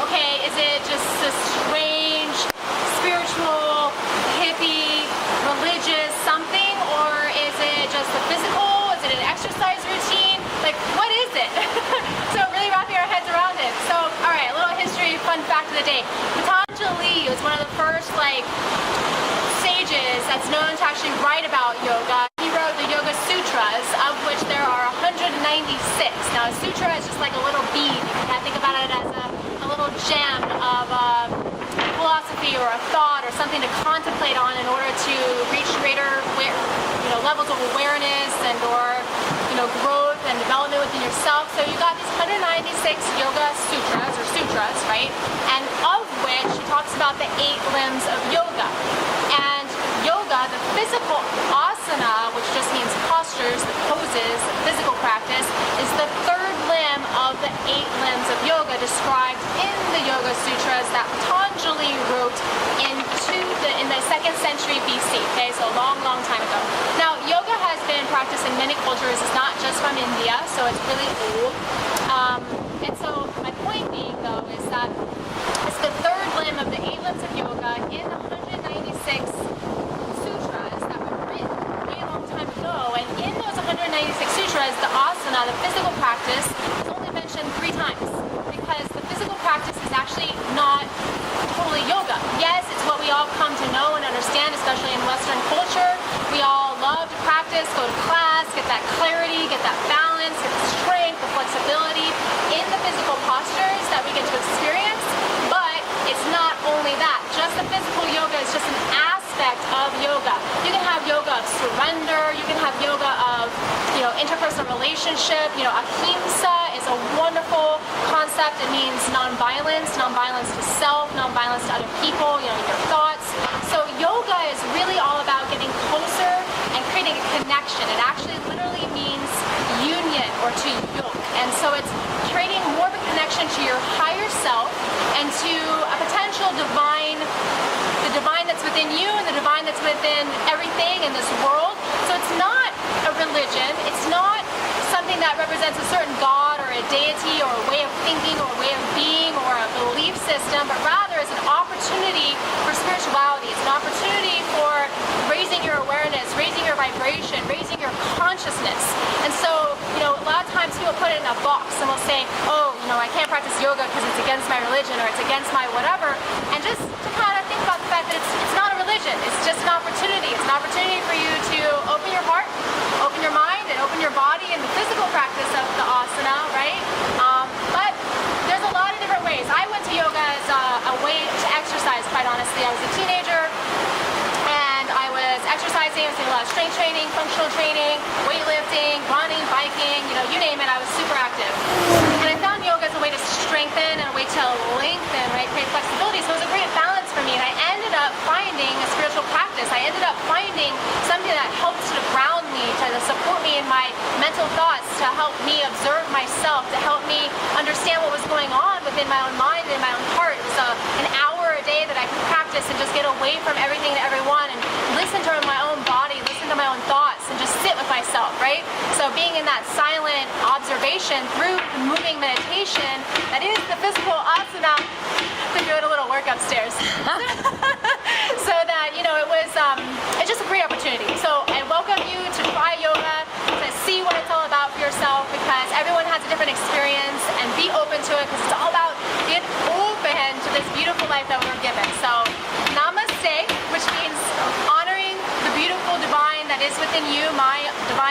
okay, is it just a strange, spiritual, hippie, religious something, or is it just a physical? Is it an exercise routine? Like, what is it? So really wrapping our heads around it. So, all right, a little history, fun fact of the day. Patanjali was one of the first, like, sages that's known to actually write about yoga. He wrote the Yoga Sutras, of which there are 196. Now, a sutra is just like a little bead. You can think about it as a little gem of philosophy or a thought or something to contemplate on in order to reach greater, levels of awareness and or growth and development within yourself. So you got these 196 yoga sutras, right? And of which he talks about the 8 limbs of yoga. And yoga, the physical asana, which just means postures, the poses, the physical practice, is the 3rd limb of the 8 limbs of yoga described in the Yoga Sutras that Patanjali wrote in the 2nd century BC. Okay, so a long, long time ago. Now, yoga has been practiced in many cultures. It's not just from India, so it's really old. And so my point being, though, is that it's the 3rd limb of the 8 limbs of yoga in the 196 sutras that were written way a long time ago. And in those 196 sutras, the asana, the physical practice, is only mentioned 3 times because the physical practice is actually not totally yoga. Yes, it's what we all come to know and understand, especially in Western culture. We all love to practice, go to class, get that clarity, get that balance, get the strength, the flexibility in the physical postures that we get to experience. But it's not only that. Just the physical yoga is just an aspect of yoga. You can have yoga of surrender. You can have yoga of, interpersonal relationship. Ahimsa is a wonderful concept. It means nonviolence to self, nonviolence to other people, in your thoughts. So yoga is really all about getting closer and creating a connection. It actually literally means union or to yoke. And so it's creating more of a connection to your higher self and to a potential divine, the divine that's within you and the divine that's within everything in this world. So it's not a religion. It's not something that represents a certain god or a deity or a way of thinking or a way of being or a belief system, but rather it's an opportunity for spirituality. It's an opportunity for raising your awareness, raising your vibration, raising your consciousness. And so, a lot of times people put it in a box and will say, oh, I can't practice yoga because it's against my religion or it's against my whatever. And just to kind of think about the fact that it's not a religion. It's just an opportunity. It's an opportunity for you to open your heart, open your mind, and open your body in the physical practice of the asana, right? But there's a lot of different ways. I went to yoga as a way to exercise, quite honestly. I was a teenager and I was exercising. I was doing a lot of strength training, functional training, weightlifting, running, biking, you name it. I was super active. And I found yoga as a way to strengthen and a way to lengthen, right? Create flexibility. So it was a great balance for me. And I ended up finding a spiritual practice. I ended up finding something that helped to ground me, to support me in my mental thoughts, to help me observe myself, to help me understand what was going on within my own mind and my own heart. It was an hour a day that I could practice and just get away from everything and everyone and listen to my own body, listen to my own thoughts, and just sit with myself, right? So being in that silent observation through the moving meditation, that is the physical asana. They're doing a little work upstairs. So that, it's just a great opportunity. So I welcome you to try yoga, to see what it's all about for yourself, because everyone has a different experience, and be open to it, because it's all about being open to this beautiful life that we're given. So namaste, which means honoring the beautiful divine that is within you, my divine